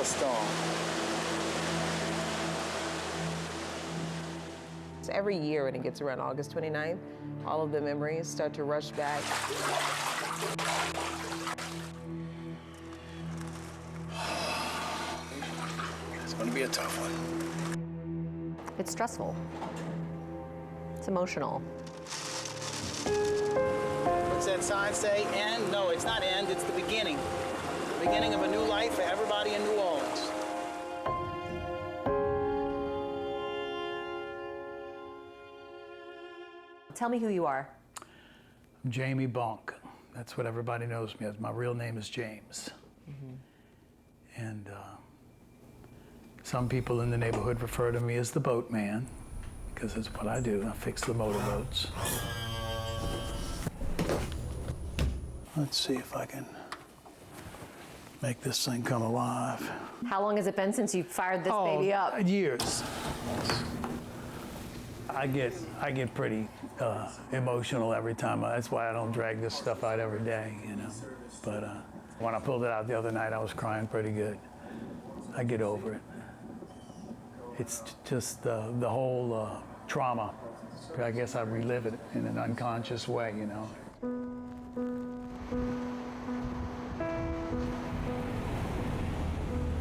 a storm. Every year when it gets around August 29th, all of the memories start to rush back. It's going to be a tough one. It's stressful. It's emotional. What's that sign say? End? No, it's not end, it's the beginning. The beginning of a new life for everybody in New Orleans. Tell me who you are. I'm Jamie Bonk. That's what everybody knows me as. My real name is James. And some people in the neighborhood refer to me as the boatman, because that's what I do. I fix the motorboats. Let's see if I can make this thing come alive. How long has it been since you fired this baby up? Years. I get pretty emotional every time. That's why I don't drag this stuff out every day, you know. But when I pulled it out the other night, I was crying pretty good. I get over it. It's just the whole trauma. I guess I relive it in an unconscious way, you know.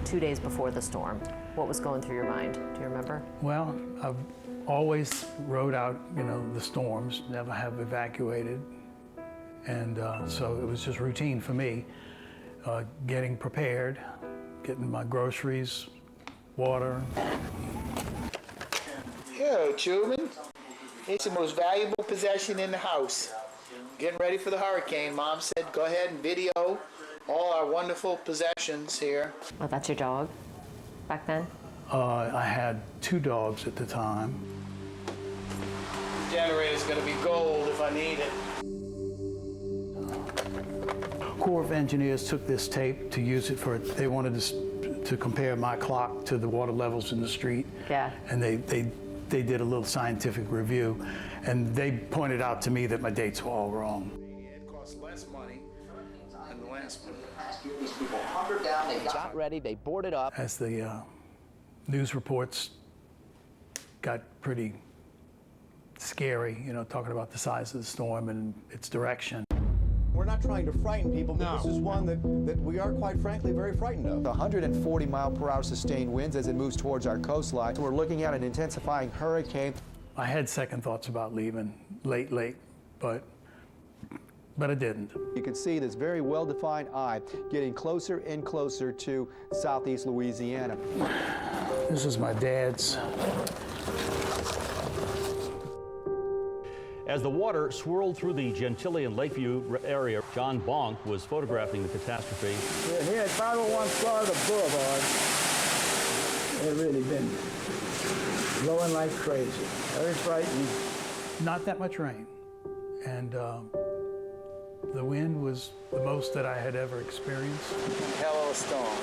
Two days before the storm, what was going through your mind? Do you remember? Well, I've always rode out, you know, the storms, never have evacuated. And so it was just routine for me, getting prepared, getting my groceries, water. Here, children. It's the most valuable possession in the house. Getting ready for the hurricane. Mom said, go ahead and video all our wonderful possessions here. Oh, that's your dog back then? I had 2 dogs at the time. The generator's gonna be gold if I need it. Corps of Engineers took this tape to use it for, they wanted to compare my clock to the water levels in the street. Yeah. And they did a little scientific review, and they pointed out to me that my dates were all wrong. It costs less money than the last one. These people hunkered down, they got ready, they boarded up. As the news reports got pretty scary, you know, talking about the size of the storm and its direction. We're not trying to frighten people, but this is one that we are, quite frankly, very frightened of. 140-mile-per-hour sustained winds as it moves towards our coastline. So we're looking at an intensifying hurricane. I had second thoughts about leaving late, but I didn't. You can see this very well-defined eye getting closer and closer to southeast Louisiana. This is my dad's. As the water swirled through the Gentilly and Lakeview area, John Bonk was photographing the catastrophe. We're here at 501 Florida Boulevard. They've really been blowing like crazy. Very frightening. Not that much rain. And the wind was the most that I had ever experienced. Hell of a storm.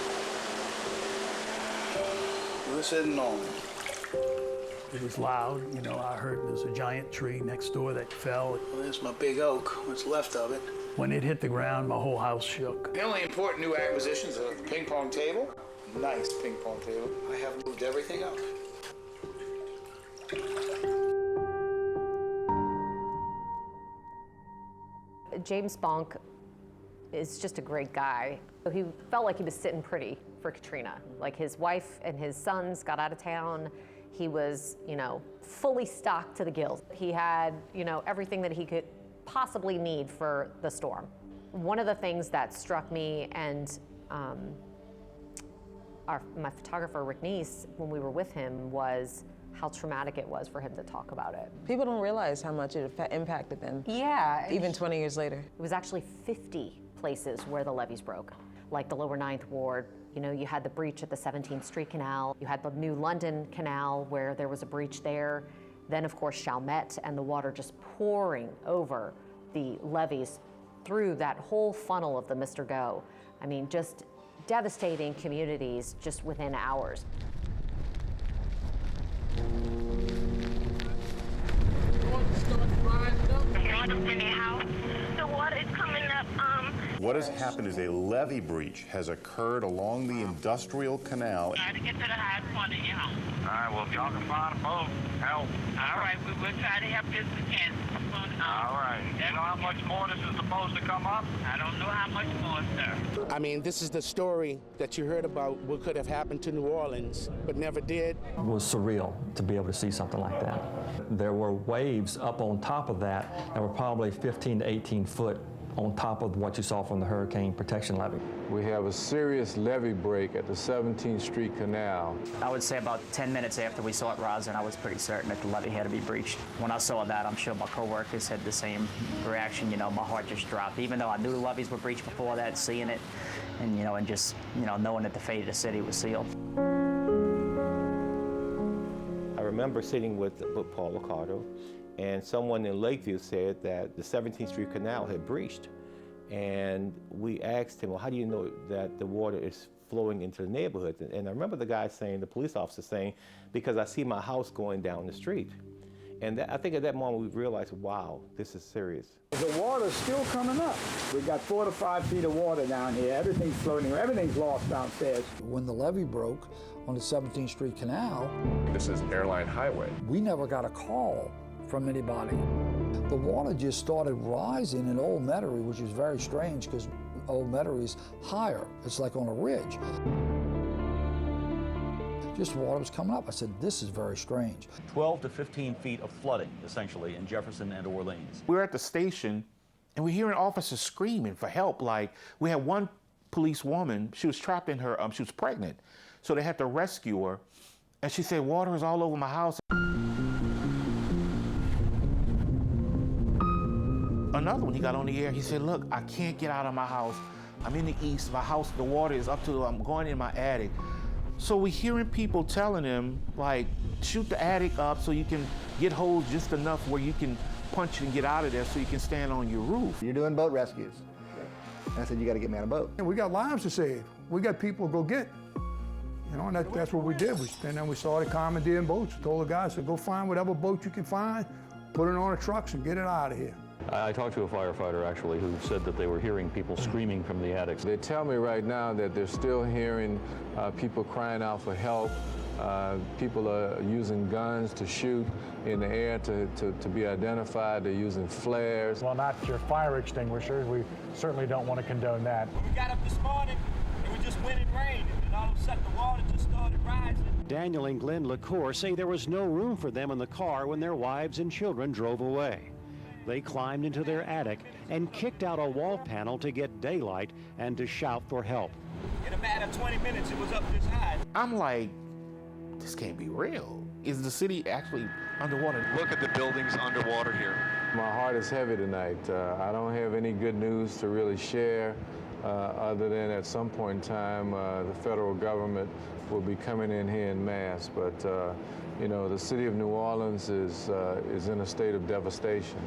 This isn't normal. It was loud, you know, I heard there's a giant tree next door that fell. Well, there's my big oak, what's left of it. When it hit the ground, my whole house shook. The only important new acquisitions are a ping pong table. Nice ping pong table. I have moved everything up. James Bonk is just a great guy. He felt like he was sitting pretty for Katrina. Like his wife and his sons got out of town. He was, you know, fully stocked to the gills. He had, you know, everything that he could possibly need for the storm. One of the things that struck me and my photographer, Rick Neese, when we were with him, was how traumatic it was for him to talk about it. People don't realize how much it impacted them. Yeah. Even 20 years later. It was actually 50 places where the levees broke, like the lower 9th Ward. You know, you had the breach at the 17th Street Canal. You had the New London Canal where there was a breach there. Then, of course, Chalmette and the water just pouring over the levees through that whole funnel of the Mr. Go. I mean, just devastating communities just within hours. The water is coming up. What has happened is a levee breach has occurred along the industrial canal. Try to get to the high point of your home. All right, well, if y'all can find a boat, help. All right, we will try to help you as we can. All right. You know how much more this is supposed to come up? I don't know how much more, sir. I mean, this is the story that you heard about what could have happened to New Orleans, but never did. It was surreal to be able to see something like that. There were waves up on top of that that were probably 15 to 18 foot on top of what you saw from the hurricane protection levee. We have a serious levee break at the 17th Street Canal. I would say about 10 minutes after we saw it rising, I was pretty certain that the levee had to be breached. When I saw that, I'm sure my coworkers had the same reaction. You know, my heart just dropped. Even though I knew the levees were breached before that, seeing it, and just knowing that the fate of the city was sealed. I remember sitting with Paul Ricardo, and someone in Lakeview said that the 17th Street Canal had breached. And we asked him, well, how do you know that the water is flowing into the neighborhood? And I remember the guy saying, the police officer saying, because I see my house going down the street. And I think at that moment we realized, wow, this is serious. The water's still coming up. We got 4 to 5 feet of water down here. Everything's floating, everything's lost downstairs. When the levee broke on the 17th Street Canal, This is Airline Highway. we never got a call from anybody. The water just started rising in Old Metairie, which is very strange because Old Metairie is higher. It's like on a ridge. Just water was coming up. I said, this is very strange. 12 to 15 feet of flooding, essentially, in Jefferson and Orleans. We were at the station, and we're hearing officers screaming for help. Like, we had one police woman, she was trapped in her, she was pregnant. So they had to rescue her. And she said, water is all over my house. Another one, he got on the air, he said, look, I can't get out of my house. I'm in the east, my house, the water is up to, I'm going in my attic. So we're hearing people telling him, like, shoot the attic up so you can get holes just enough where you can punch and get out of there so you can stand on your roof. You're doing boat rescues. And I said, you got to get me on a boat. And we got lives to save. We got people to go get. And that's what we did. And then we started commandeering boats. Told the guys, go find whatever boat you can find, put it on the trucks and get it out of here. I talked to a firefighter, actually, who said that they were hearing people screaming from the attics. They tell me right now that they're still hearing people crying out for help. People are using guns to shoot in the air to be identified. They're using flares. Well, not your fire extinguishers. We certainly don't want to condone that. We got up this morning, and we just went and rained, and all of a sudden the water just started rising. Daniel and Glenn LaCour say there was no room for them in the car when their wives and children drove away. They climbed into their attic and kicked out a wall panel to get daylight and to shout for help. In a matter of 20 minutes, it was up this high. I'm like, this can't be real. Is the city actually underwater? Look at the buildings underwater here. My heart is heavy tonight. I don't have any good news to really share other than at some point in time the federal government will be coming in here en masse. But the city of New Orleans is in a state of devastation.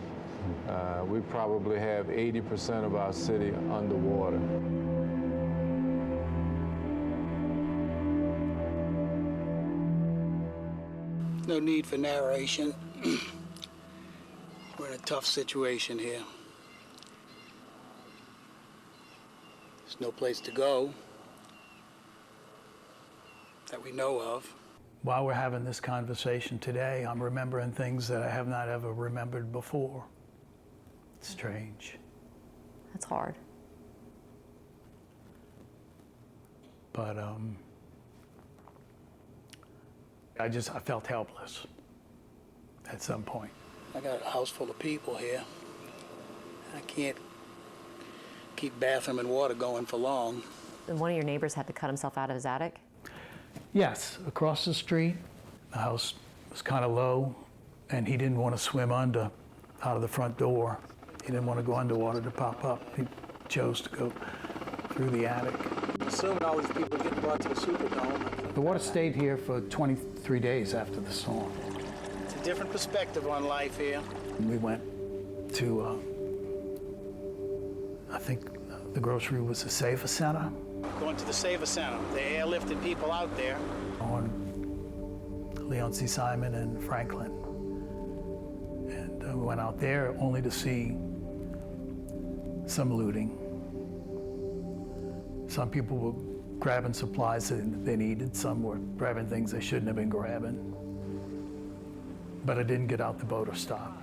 We probably have 80% of our city underwater. No need for narration. We're in a tough situation here. There's no place to go that we know of. While we're having this conversation today, I'm remembering things that I have not ever remembered before. It's strange. That's hard. But I felt helpless at some point. I got a house full of people here. I can't keep bathroom and water going for long. And one of your neighbors had to cut himself out of his attic? Yes, across the street, the house was kind of low, and he didn't want to swim out of the front door. He didn't want to go underwater to pop up. He chose to go through the attic. Assuming all these people get brought to the Superdome. The water stayed here for 23 days after the storm. It's a different perspective on life here. We went to, I think the grocery was the Saver Center. Going to the Saver Center. They airlifted people out there. On Leon C. Simon and Franklin. And we went out there only to see some looting. Some people were grabbing supplies that they needed. Some were grabbing things they shouldn't have been grabbing. But I didn't get out the boat or stop.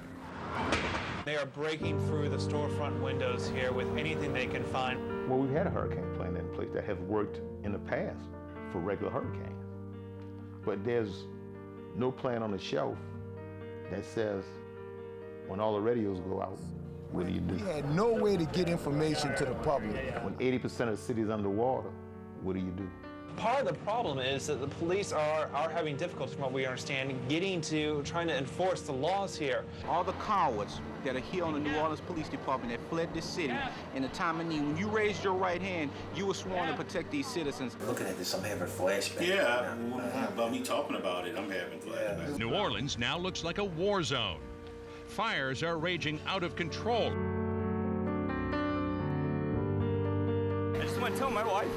They are breaking through the storefront windows here with anything they can find. Well, we've had a hurricane plan in place that has worked in the past for regular hurricanes. But there's no plan on the shelf that says when all the radios go out, what do you do? We had no way to get information to the public. When 80% of the city is underwater, what do you do? Part of the problem is that the police are having difficulty, from what we understand, trying to enforce the laws here. All the cowards that are here on the New Orleans Police Department that fled this city in a time of need, when you raised your right hand, you were sworn to protect these citizens. Looking at this, I'm having flashbacks. Yeah, about me talking about it, I'm having flashbacks. New Orleans now looks like a war zone. Fires are raging out of control. I just want to tell my wife,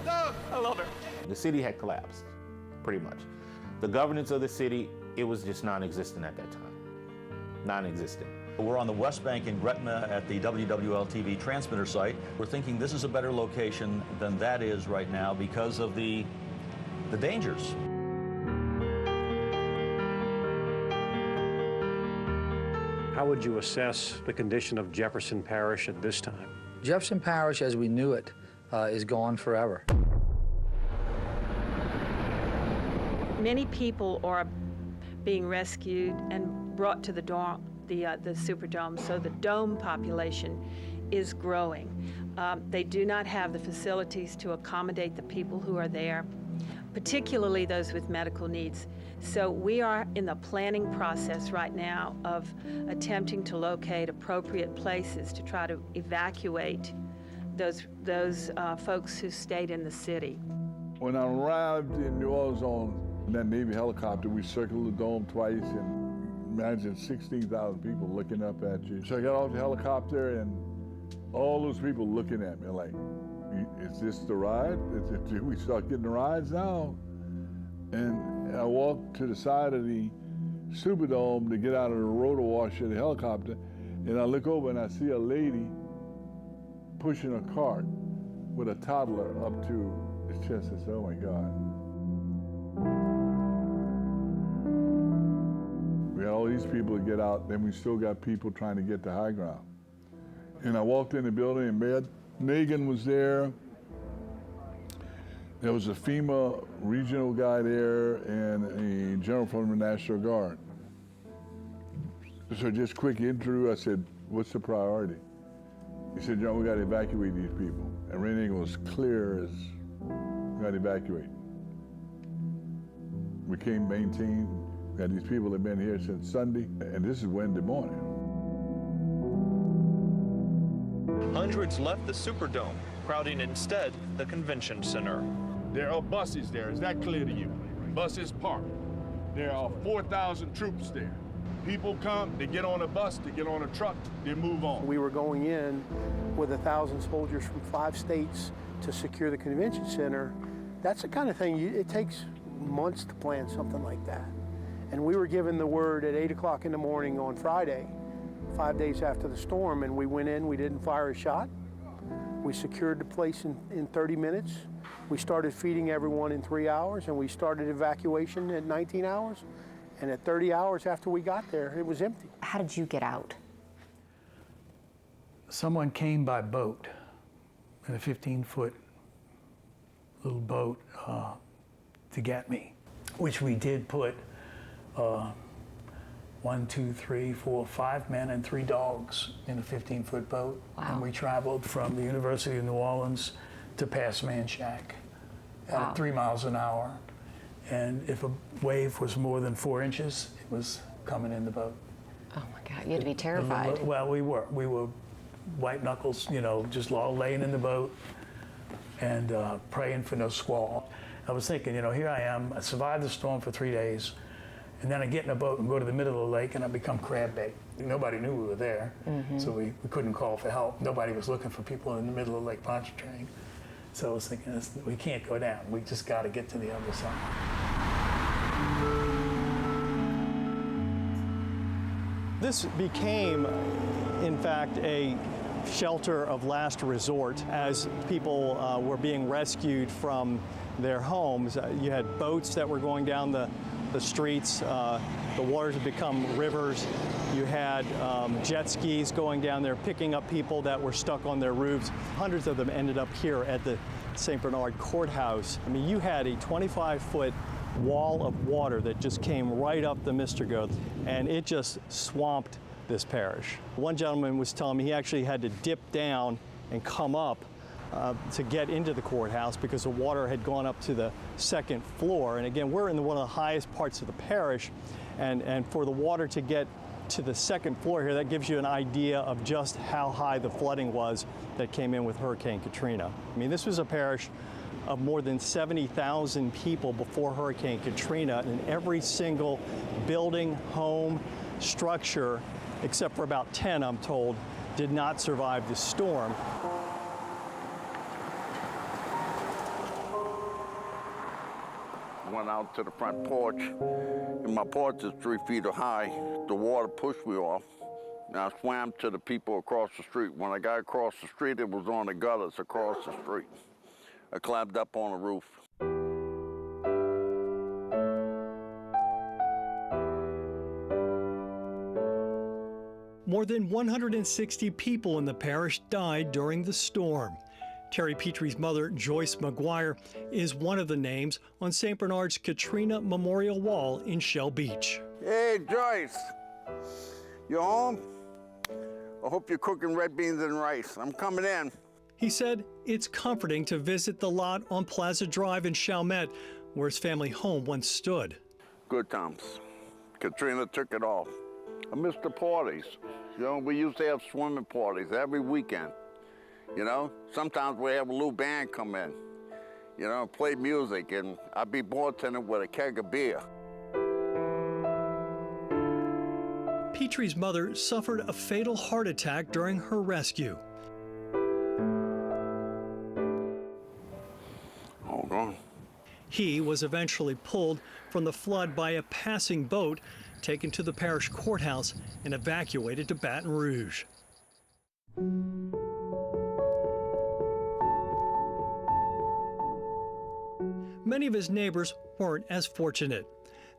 I love her. The city had collapsed, pretty much. The governance of the city, it was just non-existent at that time. Non-existent. We're on the West Bank in Gretna at the WWL TV transmitter site. We're thinking this is a better location than that is right now because of the dangers. How would you assess the condition of Jefferson Parish at this time? Jefferson Parish, as we knew it, is gone forever. Many people are being rescued and brought to the Superdome, so the dome population is growing. They do not have the facilities to accommodate the people who are there, particularly those with medical needs. So we are in the planning process right now of attempting to locate appropriate places to try to evacuate those folks who stayed in the city. When I arrived in New Orleans on that Navy helicopter, we circled the dome twice, and imagine 16,000 people looking up at you. So I got off the helicopter, and all those people looking at me like, is this the ride? Did we start getting the rides now? And I walked to the side of the Superdome to get out of the rotor washer of the helicopter, and I look over and I see a lady pushing a cart with a toddler up to his chest. I said, oh my God. We had all these people to get out, then we still got people trying to get to high ground. And I walked in the building, and Mayor Nagin was there. There was a FEMA regional guy there and a general from the National Guard. So just quick intro, I said, what's the priority? He said, John, we got to evacuate these people. And Ray Nagin was clear as, we got to evacuate. We came maintained. We had these people that have been here since Sunday, and this is Wednesday morning. Hundreds left the Superdome, crowding instead the convention center. There are buses there, is that clear to you? Buses parked. There are 4,000 troops there. People come, they get on a bus, they get on a truck, they move on. We were going in with 1,000 soldiers from 5 states to secure the convention center. That's the kind of thing, it takes months to plan something like that. And we were given the word at 8 o'clock in the morning on Friday, 5 days after the storm, and we went in, we didn't fire a shot. We secured the place in 30 minutes. We started feeding everyone in 3 hours, and we started evacuation at 19 hours. And at 30 hours after we got there, it was empty. How did you get out? Someone came by boat in a 15-foot little boat to get me, which we did put 1, 2, 3, 4, 5 men and 3 dogs in a 15-foot boat. Wow. And we traveled from the University of New Orleans to past Manchac at 3 miles an hour. And if a wave was more than 4 inches, it was coming in the boat. Oh my God, you had to be terrified. Well, we were white knuckles, you know, just all laying in the boat and praying for no squall. I was thinking, you know, here I am, I survived the storm for 3 days, and then I get in a boat and go to the middle of the lake and I become crab bait. Nobody knew we were there, so we couldn't call for help. Nobody was looking for people in the middle of Lake Pontchartrain. So I was thinking, we can't go down. We just got to get to the other side. This became, in fact, a shelter of last resort as people were being rescued from their homes. You had boats that were going down the streets. The waters had become rivers. You had jet skis going down there, picking up people that were stuck on their roofs. Hundreds of them ended up here at the St. Bernard Courthouse. I mean, you had a 25-foot wall of water that just came right up the Mistergo, and it just swamped this parish. One gentleman was telling me he actually had to dip down and come up to get into the courthouse because the water had gone up to the second floor. And again, we're in one of the highest parts of the parish, and for the water to get to the second floor here, that gives you an idea of just how high the flooding was that came in with Hurricane Katrina. I mean, this was a parish of more than 70,000 people before Hurricane Katrina, and every single building, home, structure, except for about 10, I'm told, did not survive the storm. Went out to the front porch, and my porch is 3 feet high. The water pushed me off, and I swam to the people across the street. When I got across the street, it was on the gutters across the street. I climbed up on the roof. More than 160 people in the parish died during the storm. Terry Petrie's mother, Joyce McGuire, is one of the names on St. Bernard's Katrina Memorial Wall in Shell Beach. Hey, Joyce, you home? I hope you're cooking red beans and rice. I'm coming in. He said it's comforting to visit the lot on Plaza Drive in Chalmette, where his family home once stood. Good times. Katrina took it all. I miss the parties. You know, we used to have swimming parties every weekend. You know, sometimes we have a little band come in, you know, play music, and I'd be bartending with a keg of beer. Petrie's mother suffered a fatal heart attack during her rescue. Hold on. He was eventually pulled from the flood by a passing boat, taken to the parish courthouse, and evacuated to Baton Rouge. Many of his neighbors weren't as fortunate.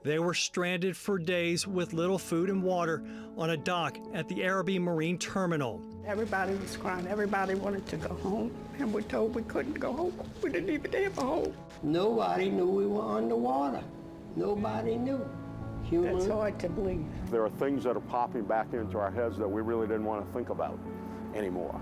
They were stranded for days with little food and water on a dock at the Araby Marine Terminal. Everybody was crying. Everybody wanted to go home, and we're told we couldn't go home. We didn't even have a home. Nobody knew we were underwater. Nobody knew. That's hard to believe. There are things that are popping back into our heads that we really didn't want to think about anymore.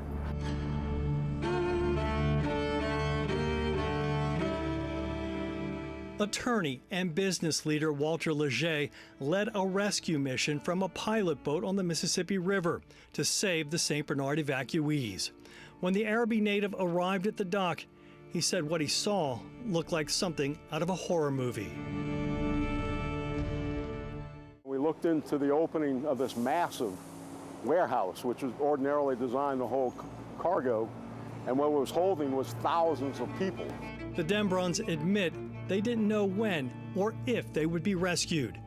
Attorney and business leader Walter Leger led a rescue mission from a pilot boat on the Mississippi River to save the St. Bernard evacuees. When the Araby native arrived at the dock, he said what he saw looked like something out of a horror movie. We looked into the opening of this massive warehouse, which was ordinarily designed to hold cargo, and what it was holding was thousands of people. The Dembruns admit they didn't know when or if they would be rescued.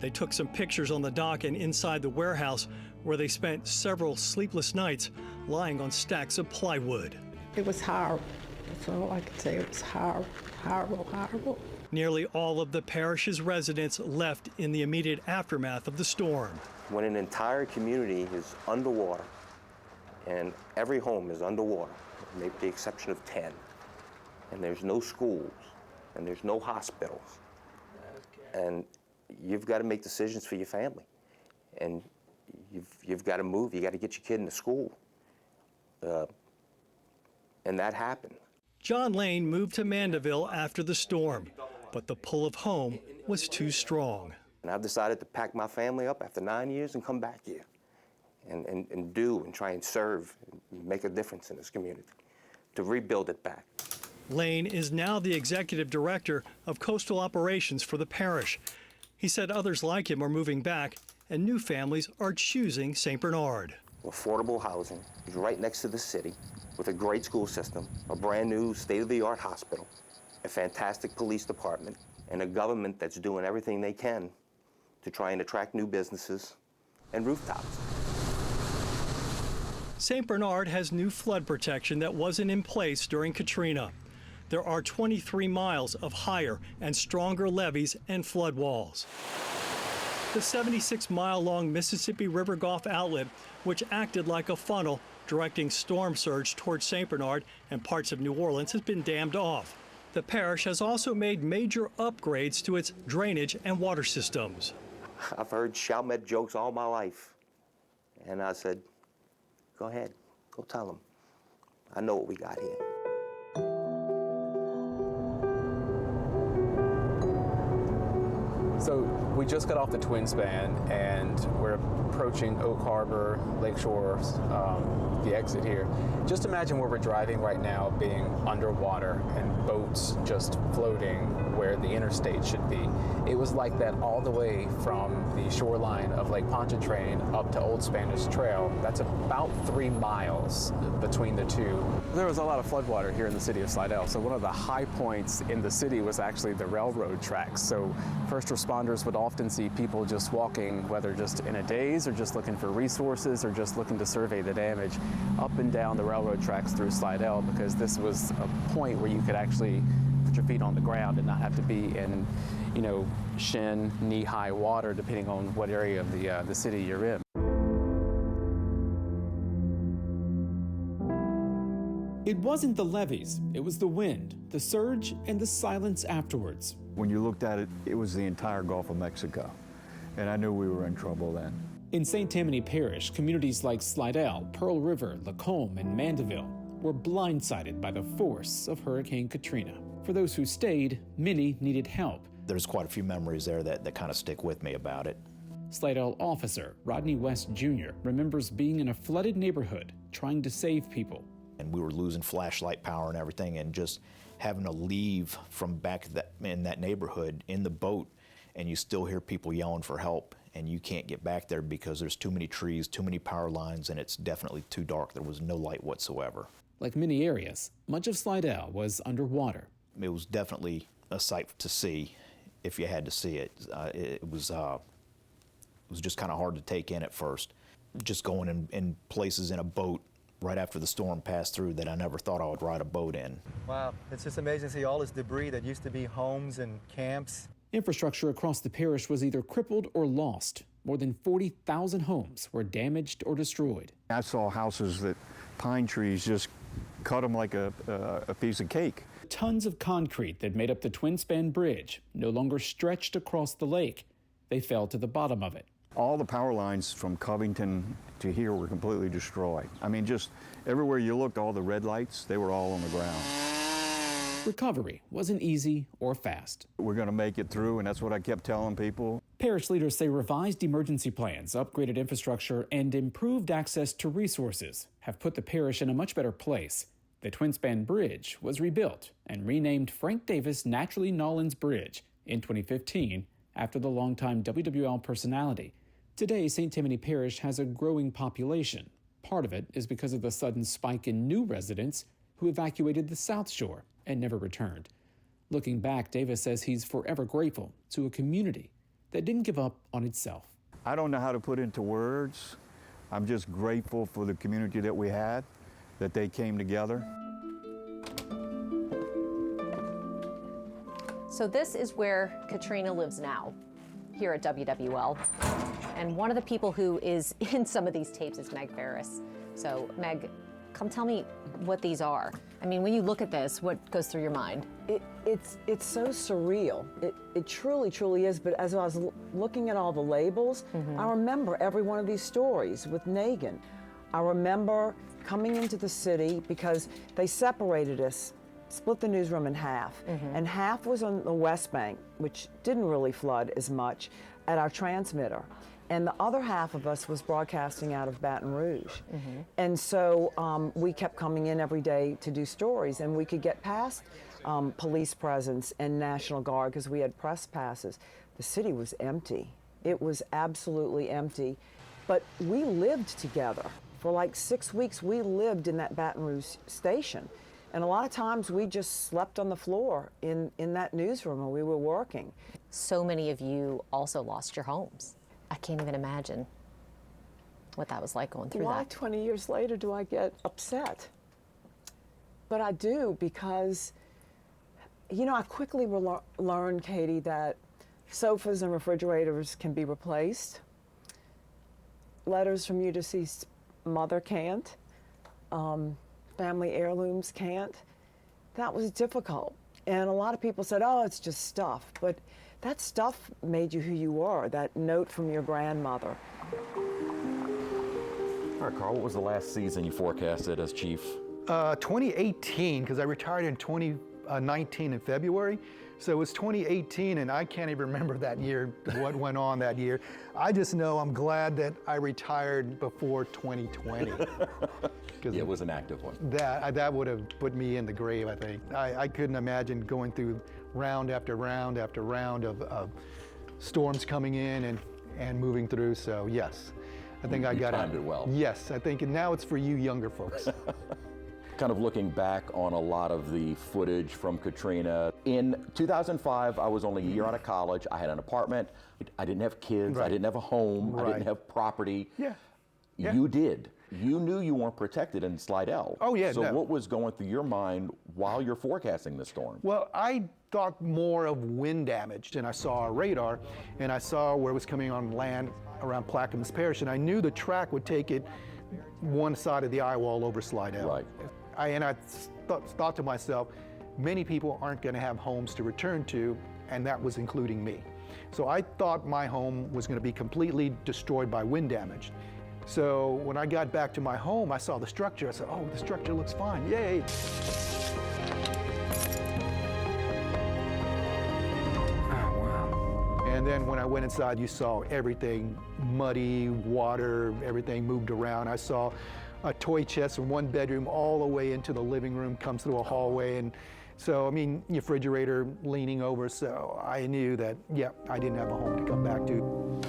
They took some pictures on the dock and inside the warehouse, where they spent several sleepless nights lying on stacks of plywood. It was horrible. That's all I can say. It was horrible, horrible, horrible. Nearly all of the parish's residents left in the immediate aftermath of the storm. When an entire community is underwater, and every home is underwater, maybe with the exception of 10, and there's no schools, and there's no hospitals, and you've got to make decisions for your family, and you've got to move. You got to get your kid into school, and that happened. John Lane moved to Mandeville after the storm, but the pull of home was too strong. And I've decided to pack my family up after 9 years and come back here, and do and try and serve, and make a difference in this community, to rebuild it back. Lane is now the executive director of coastal operations for the parish. He said others like him are moving back and new families are choosing St. Bernard. Affordable housing is right next to the city with a great school system, a brand new state-of-the-art hospital, a fantastic police department, and a government that's doing everything they can to try and attract new businesses and rooftops. St. Bernard has new flood protection that wasn't in place during Katrina. There are 23 miles of higher and stronger levees and flood walls. The 76-mile-long Mississippi River Gulf outlet, which acted like a funnel directing storm surge towards St. Bernard and parts of New Orleans, has been dammed off. The parish has also made major upgrades to its drainage and water systems. I've heard Chalmette jokes all my life, and I said, go ahead, go tell them. I know what we got here. So we just got off the twin span and we're approaching Oak Harbor, Lakeshore, the exit here. Just imagine where we're driving right now being underwater and boats just floating where the interstate should be. It was like that all the way from the shoreline of Lake Pontchartrain up to Old Spanish Trail. That's about 3 miles between the two. There was a lot of floodwater here in the city of Slidell, so one of the high points in the city was actually the railroad tracks. So first responders would often see people just walking, whether just in a daze or just looking for resources or just looking to survey the damage, up and down the railroad tracks through Slidell, because this was a point where you could actually put your feet on the ground and not have to be in, shin, knee-high water, depending on what area of the city you're in. It wasn't the levees, it was the wind, the surge, and the silence afterwards. When you looked at it, it was the entire Gulf of Mexico, and I knew we were in trouble then. In St. Tammany Parish, communities like Slidell, Pearl River, Lacombe, and Mandeville were blindsided by the force of Hurricane Katrina. For those who stayed, many needed help. There's quite a few memories there that kind of stick with me about it. Slidell officer Rodney West Jr. remembers being in a flooded neighborhood trying to save people. And we were losing flashlight power and everything, and just having to leave from back in that neighborhood in the boat, and you still hear people yelling for help, and you can't get back there because there's too many trees, too many power lines, and it's definitely too dark. There was no light whatsoever. Like many areas, much of Slidell was underwater. It was definitely a sight to see if you had to see it. It was just kind of hard to take in at first. Just going in places in a boat right after the storm passed through that I never thought I would ride a boat in. Wow, it's just amazing to see all this debris that used to be homes and camps. Infrastructure across the parish was either crippled or lost. More than 40,000 homes were damaged or destroyed. I saw houses that pine trees just cut them like a piece of cake. Tons of concrete that made up the twin span bridge no longer stretched across the lake. They fell to the bottom of it. All the power lines from Covington to here were completely destroyed. I mean, just everywhere you looked, all the red lights, they were all on the ground. Recovery wasn't easy or fast. We're going to make it through, and that's what I kept telling people. Parish leaders say revised emergency plans, upgraded infrastructure, and improved access to resources have put the parish in a much better place. The Twin Span Bridge was rebuilt and renamed Frank Davis Naturally Nollins Bridge in 2015 after the longtime WWL personality. Today, St. Tammany Parish has a growing population. Part of it is because of the sudden spike in new residents who evacuated the South Shore and never returned. Looking back, Davis says he's forever grateful to a community that didn't give up on itself. I don't know how to put into words. I'm just grateful for the community that we had, that they came together. So this is where Katrina lives now, here at WWL. And one of the people who is in some of these tapes is Meg Ferris. So Meg, come tell me what these are. I mean, when you look at this, what goes through your mind? It's so surreal. It truly, truly is. But as I was looking at all the labels, I remember every one of these stories with Nagin. I remember coming into the city because they separated us, split the newsroom in half. And half was on the West Bank, which didn't really flood as much, at our transmitter. And the other half of us was broadcasting out of Baton Rouge. And so we kept coming in every day to do stories, and we could get past police presence and National Guard because we had press passes. The city was empty. It was absolutely empty. But we lived together. For like 6 weeks, we lived in that Baton Rouge station. And a lot of times we just slept on the floor in that newsroom when we were working. So many of you also lost your homes. I can't even imagine. what that was like going through Why that. 20 years later do I get upset? But I do, because, you know, I quickly learned, Katie, that sofas and refrigerators can be replaced. Letters from your deceased mother can't. Family heirlooms can't. That was difficult. And a lot of people said, oh, it's just stuff. But that stuff made you who you were, that note from your grandmother. All right, Carl, what was the last season you forecasted as chief? 2018, because I retired in 2019 in February. So it was 2018, and I can't even remember that year, what went on that year. I just know I'm glad that I retired before 2020. Yeah, it was an active one. That would have put me in the grave, I think. I couldn't imagine going through round after round after round of storms coming in and moving through, so yes. I think I got it. You timed it well. Yes, I think now it's for you younger folks. Kind of looking back on a lot of the footage from Katrina. In 2005, I was only a year out of college. I had an apartment. I didn't have kids. Right. I didn't have a home. Right. I didn't have property. Yeah. You did. You knew you weren't protected in Slidell. Oh, yeah, So no. what was going through your mind while you're forecasting the storm? Well, I thought more of wind damage, and I saw a radar, and I saw where it was coming on land around Plaquemines Parish, and I knew the track would take it one side of the eye wall over Slidell. Right. I thought to myself, many people aren't going to have homes to return to, and that was including me. So I thought my home was going to be completely destroyed by wind damage. So when I got back to my home, I saw the structure. I said, oh, the structure looks fine, yay. And then when I went inside, you saw everything muddy, water, everything moved around. I saw a toy chest from one bedroom all the way into the living room, comes through a hallway. And so, I mean, refrigerator leaning over. So I knew that, yeah, I didn't have a home to come back to.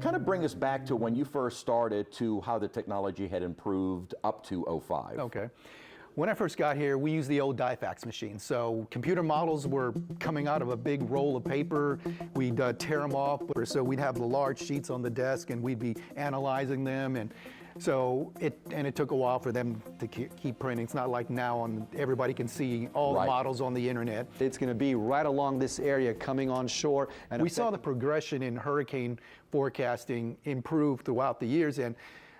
Kind of bring us back to when you first started to how the technology had improved up to 2005. Okay. When I first got here, we used the old die fax machine. So computer models were coming out of a big roll of paper. We'd tear them off. So we'd have the large sheets on the desk and we'd be analyzing them. And so it took a while for them to keep printing. It's not like now everybody can see all the models on the internet. It's going to be right along this area coming on shore. And we saw the progression in hurricane forecasting improve throughout the years. And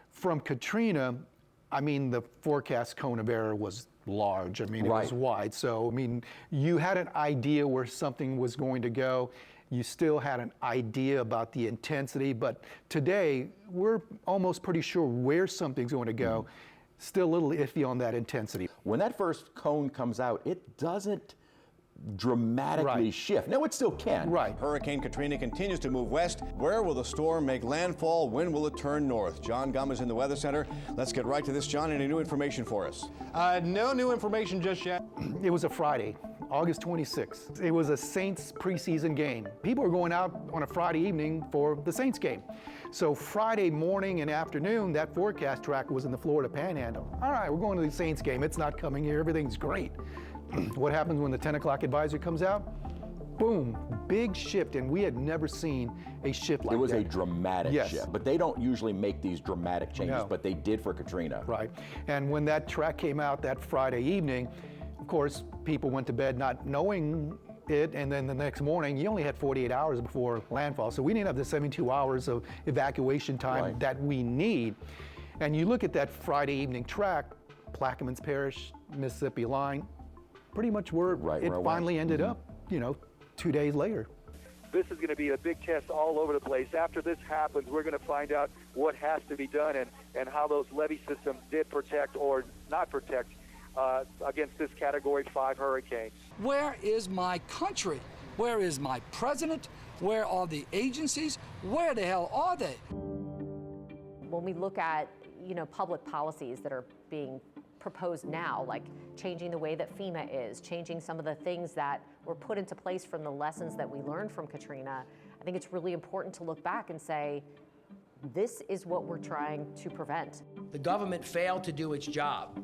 from Katrina, I mean, the forecast cone of error was large. I mean, it was wide. So, I mean, you had an idea where something was going to go. You still had an idea about the intensity. But today, we're almost pretty sure where something's going to go. Still a little iffy on that intensity. When that first cone comes out, it doesn't dramatically shift. No, it still can. Right. Hurricane Katrina continues to move west. Where will the storm make landfall? When will it turn north? John Gum is in the Weather Center. Let's get right to this. John, any new information for us? No new information just yet. It was a Friday, August 26th. It was a Saints preseason game. People were going out on a Friday evening for the Saints game. So Friday morning and afternoon, that forecast tracker was in the Florida Panhandle. All right, we're going to the Saints game. It's not coming here. Everything's great. What happens when the 10 o'clock advisory comes out? Boom, big shift, and we had never seen a shift like that. It was a dramatic shift, but they don't usually make these dramatic changes, but they did for Katrina. Right, and when that track came out that Friday evening, of course, people went to bed not knowing it, and then the next morning, you only had 48 hours before landfall, so we didn't have the 72 hours of evacuation time that we need. And you look at that Friday evening track, Plaquemines Parish, Mississippi line, pretty much where it finally ended up, you know, 2 days later. This is going to be a big test all over the place. After this happens, we're going to find out what has to be done and how those levee systems did protect or not protect against this Category 5 hurricane. Where is my country? Where is my president? Where are the agencies? Where the hell are they? When we look at, you know, public policies that are being proposed now, like changing the way that FEMA is, changing some of the things that were put into place from the lessons that we learned from Katrina, I think it's really important to look back and say, this is what we're trying to prevent. The government failed to do its job,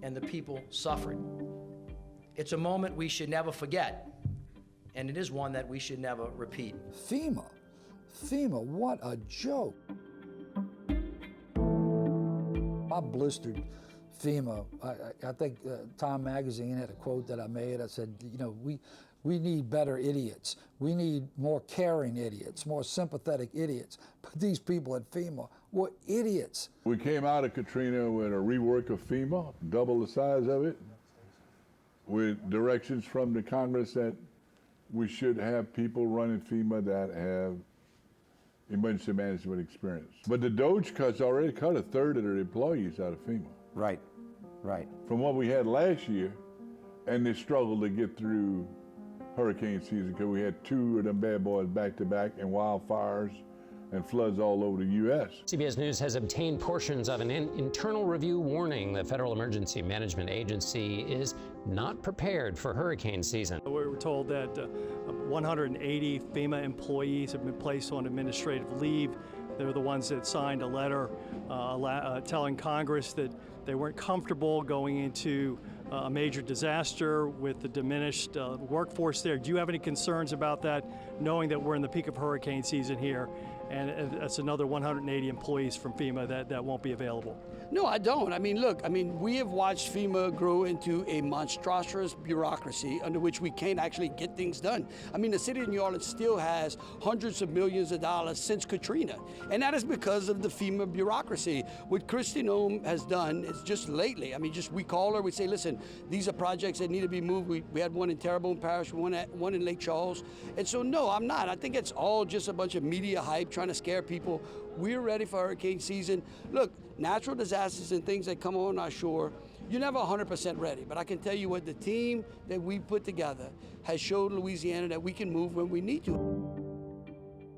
and the people suffered. It's a moment we should never forget, and it is one that we should never repeat. FEMA, what a joke. I blistered FEMA. I think Time Magazine had a quote that I made. I said, you know, we need better idiots. We need more caring idiots, more sympathetic idiots. But these people at FEMA were idiots. We came out of Katrina with a rework of FEMA, double the size of it, with directions from the Congress that we should have people running FEMA that have emergency management experience. But the Doge cuts already cut a third of their employees out of FEMA. Right, right. From what we had last year, and they struggled to get through hurricane season because we had 2 of them bad boys back to back and wildfires and floods all over the U.S. CBS News has obtained portions of an internal review warning the Federal Emergency Management Agency is not prepared for hurricane season. We were told that 180 FEMA employees have been placed on administrative leave. They're the ones that signed a letter telling Congress that they weren't comfortable going into a major disaster with the diminished workforce there. Do you have any concerns about that, knowing that we're in the peak of hurricane season here, and that's another 180 employees from FEMA that won't be available? No, I don't. I mean, look, we have watched FEMA grow into a monstrous bureaucracy under which we can't actually get things done. I mean, the city of New Orleans still has hundreds of millions of dollars since Katrina, and that is because of the FEMA bureaucracy. What Christy Nome has done is just lately, we call her, we say, listen, these are projects that need to be moved. We had one in Terrebonne Parish, one in Lake Charles. And so, no, I'm not. I think it's all just a bunch of media hype trying to scare people. We're ready for hurricane season. Look, natural disasters and things that come on our shore, you're never 100% ready. But I can tell you what, the team that we put together has showed Louisiana that we can move when we need to.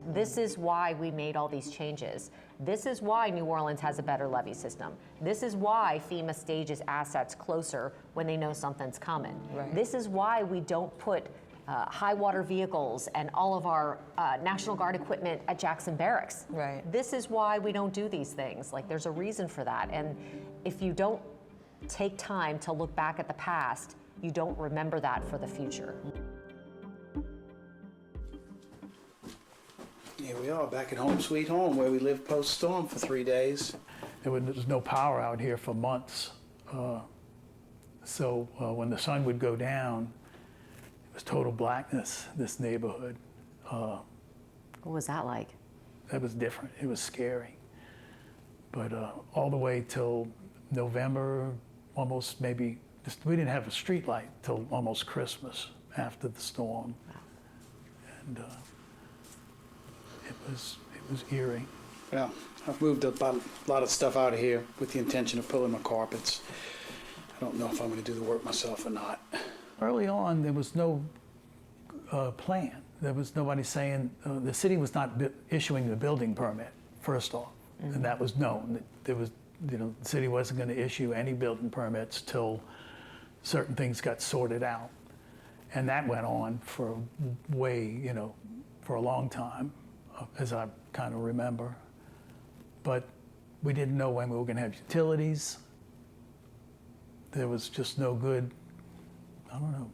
This is why we made all these changes. This is why New Orleans has a better levee system. This is why FEMA stages assets closer when they know something's coming. Right. This is why we don't put high water vehicles and all of our National Guard equipment at Jackson Barracks. Right. This is why we don't do these things. Like, there's a reason for that. And if you don't take time to look back at the past, you don't remember that for the future. Here we are, back at home sweet home, where we lived post-storm for 3 days. There was no power out here for months. So when the sun would go down, it was total blackness, this neighborhood. What was that like? That was different. It was scary. But all the way till November, almost maybe, we didn't have a street light till almost Christmas after the storm. And it was eerie. Well, I've moved a lot of stuff out of here with the intention of pulling my carpets. I don't know if I'm going to do the work myself or not. Early on, there was no plan. There was nobody saying, the city was not issuing the building permit, first off, and that was known. There was, the city wasn't going to issue any building permits till certain things got sorted out. And that went on for for a long time, as I kind of remember. But we didn't know when we were going to have utilities. There was just no good, I don't know,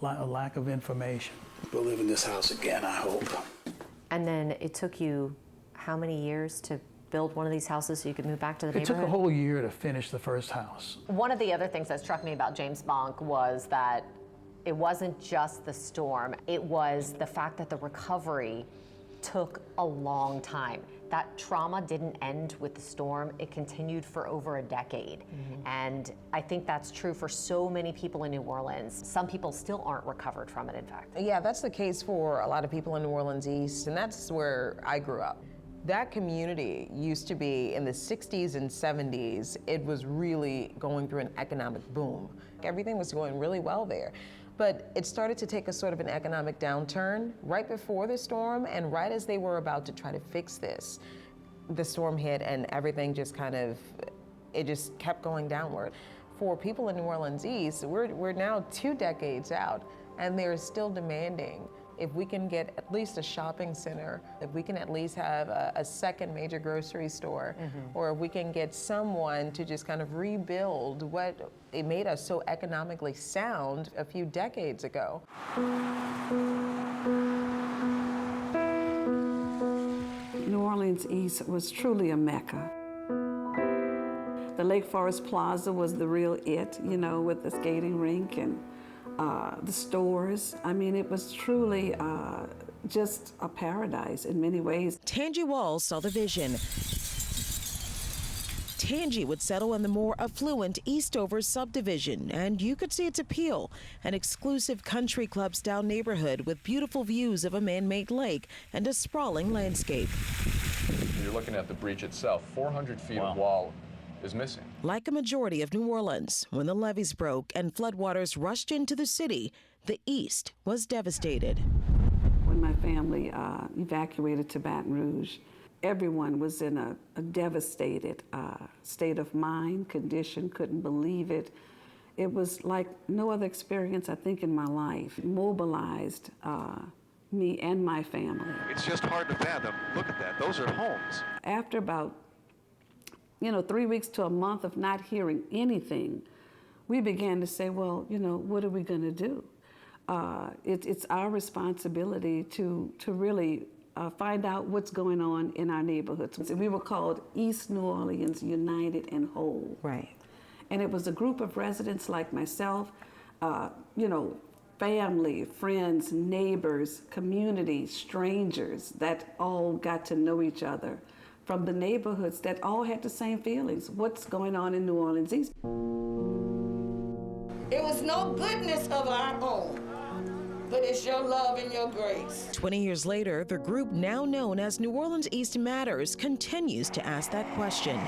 a lack of information. We'll live in this house again, I hope. And then it took you how many years to build one of these houses so you could move back to the neighborhood? It took a whole year to finish the first house. One of the other things that struck me about James Bonk was that it wasn't just the storm, it was the fact that the recovery took a long time. That trauma didn't end with the storm, it continued for over a decade. And I think that's true for so many people in New Orleans. Some people still aren't recovered from it, in fact. Yeah, that's the case for a lot of people in New Orleans East, and that's where I grew up. That community used to be, in the 60s and 70s, it was really going through an economic boom. Everything was going really well there. But it started to take a sort of an economic downturn right before the storm, and right as they were about to try to fix this, the storm hit and everything just it just kept going downward. For people in New Orleans East, we're now 2 decades out, and they're still demanding if we can get at least a shopping center, if we can at least have a second major grocery store, or if we can get someone to just kind of rebuild what it made us so economically sound a few decades ago. New Orleans East was truly a mecca. The Lake Forest Plaza was the real it, you know, with the skating rink and the stores. I mean, it was truly just a paradise in many ways. Tangi Walls saw the vision. Tangi would settle in the more affluent Eastover subdivision, and you could see its appeal. An exclusive country club-style neighborhood with beautiful views of a man-made lake and a sprawling landscape. You're looking at the breach itself. 400 feet of wall is missing. Like a majority of New Orleans, when the levees broke and floodwaters rushed into the city, the East was devastated. When my family evacuated to Baton Rouge, everyone was in a devastated state of mind, condition, couldn't believe it. It was like no other experience, I think, in my life. It mobilized me and my family. It's just hard to fathom. Look at that. Those are homes. After about 3 weeks to a month of not hearing anything, we began to say, well, what are we going to do? It's our responsibility to really find out what's going on in our neighborhoods. We were called East New Orleans United and Whole. Right. And it was a group of residents like myself, family, friends, neighbors, community, strangers that all got to know each other from the neighborhoods that all had the same feelings. What's going on in New Orleans East? It was no goodness of our own, but it's your love and your grace. 20 years later, the group now known as New Orleans East Matters continues to ask that question.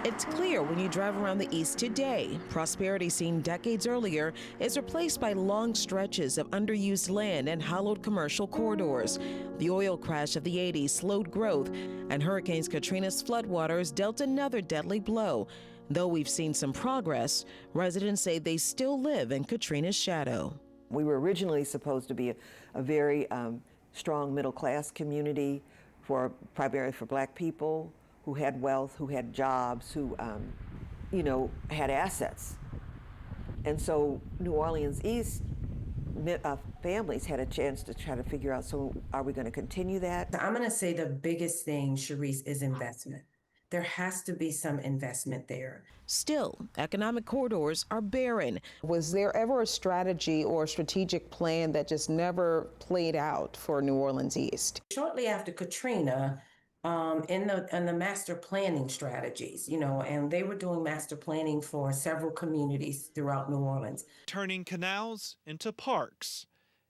It's clear when you drive around the East today, prosperity seen decades earlier is replaced by long stretches of underused land and hollowed commercial corridors. The oil crash of the 80s slowed growth, and Hurricane Katrina's floodwaters dealt another deadly blow. Though we've seen some progress, residents say they still live in Katrina's shadow. We were originally supposed to be a very strong middle-class community primarily for Black people who had wealth, who had jobs, who had assets. And so New Orleans East families had a chance to try to figure out, so are we going to continue that? I'm going to say the biggest thing, Sharice, is investment. There has to be some investment there. Still, economic corridors are barren. Was there ever a strategy or a strategic plan that just never played out for New Orleans East? Shortly after Katrina, in the master planning strategies, and they were doing master planning for several communities throughout New Orleans. Turning canals into parks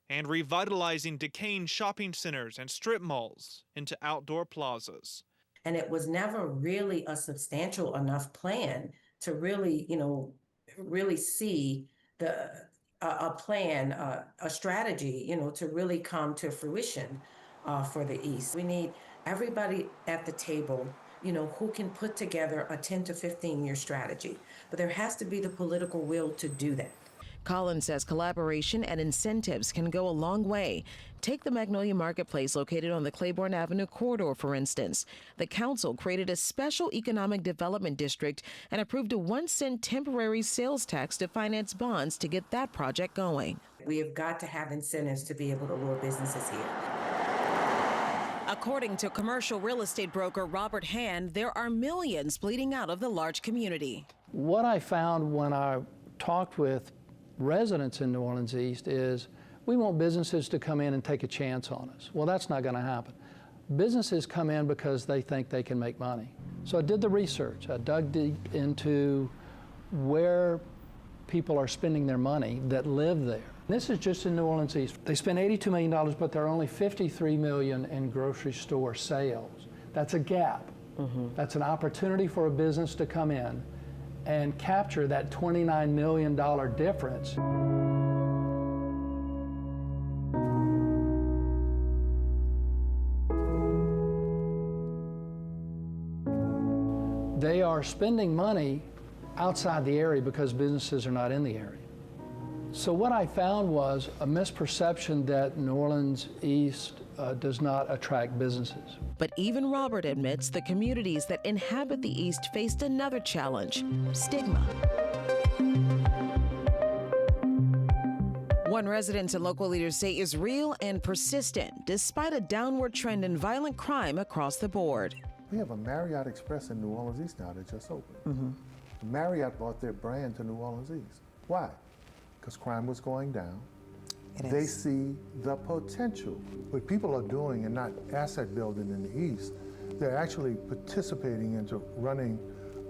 and revitalizing decaying shopping centers and strip malls into outdoor plazas. And it was never really a substantial enough plan to really, really see a plan, a strategy, to really come to fruition for the East. We need everybody at the table, who can put together a 10 to 15-year strategy. But there has to be the political will to do that. Collins says collaboration and incentives can go a long way. Take the Magnolia Marketplace located on the Claiborne Avenue corridor, for instance. The council created a special economic development district and approved a 1-cent temporary sales tax to finance bonds to get that project going. We have got to have incentives to be able to lure businesses here. According to commercial real estate broker Robert Hand, there are millions bleeding out of the large community. What I found when I talked with residents in New Orleans East is we want businesses to come in and take a chance on us. Well, that's not going to happen. Businesses come in because they think they can make money. So I did the research. I dug deep into where people are spending their money that live there. This is just in New Orleans East. They spend $82 million, but there are only $53 million in grocery store sales. That's a gap. That's an opportunity for a business to come in and capture that $29 million difference. They are spending money outside the area because businesses are not in the area. So what I found was a misperception that New Orleans East does not attract businesses. But even Robert admits the communities that inhabit the East faced another challenge: stigma. One residents and local leaders say is real and persistent, despite a downward trend in violent crime across the board. We have a Marriott Express in New Orleans East now that just opened. Marriott brought their brand to New Orleans East. Why? Because crime was going down. They see the potential. What people are doing and not asset building in the East, they're actually participating into running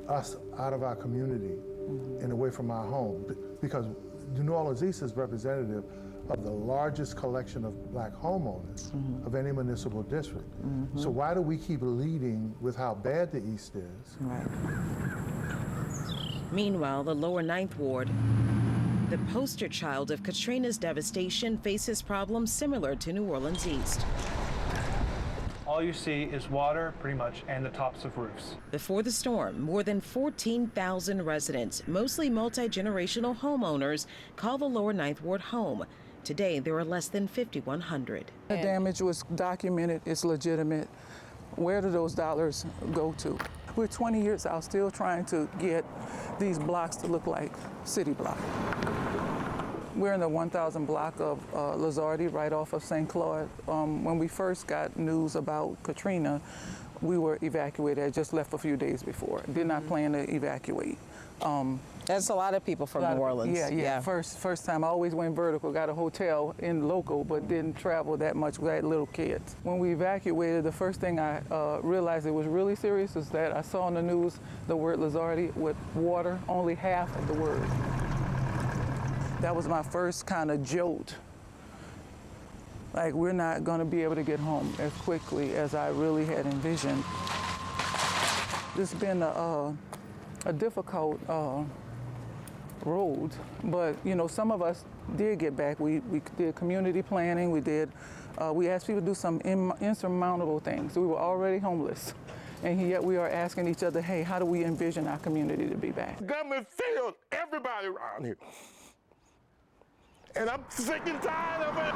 us out of our community and away from our home. Because New Orleans East is representative of the largest collection of black homeowners of any municipal district. So why do we keep leading with how bad the East is? Meanwhile, the lower Ninth Ward, the poster child of Katrina's devastation, faces problems similar to New Orleans East. All you see is water, pretty much, and the tops of roofs. Before the storm, more than 14,000 residents, mostly multi-generational homeowners, call the lower Ninth Ward home. Today, there are less than 5,100. The damage was documented, it's legitimate. Where do those dollars go to? We're 20 years out still trying to get these blocks to look like city block. We're in the 1,000 block of Lizardi, right off of St. Claude. When we first got news about Katrina, we were evacuated. I just left a few days before. Did not plan to evacuate. That's a lot of people from New Orleans. Yeah. First time I always went vertical, got a hotel in local, but didn't travel that much. We had little kids. When we evacuated, the first thing I realized it was really serious is that I saw on the news the word Lizardi with water, only half of the word. That was my first kind of jolt. Like, we're not gonna be able to get home as quickly as I really had envisioned. It's been a difficult road, but you know, some of us did get back. We did community planning. We asked people to do some insurmountable things. We were already homeless, and yet we are asking each other, hey, how do we envision our community to be back? Government failed everybody around here, and I'm sick and tired of it.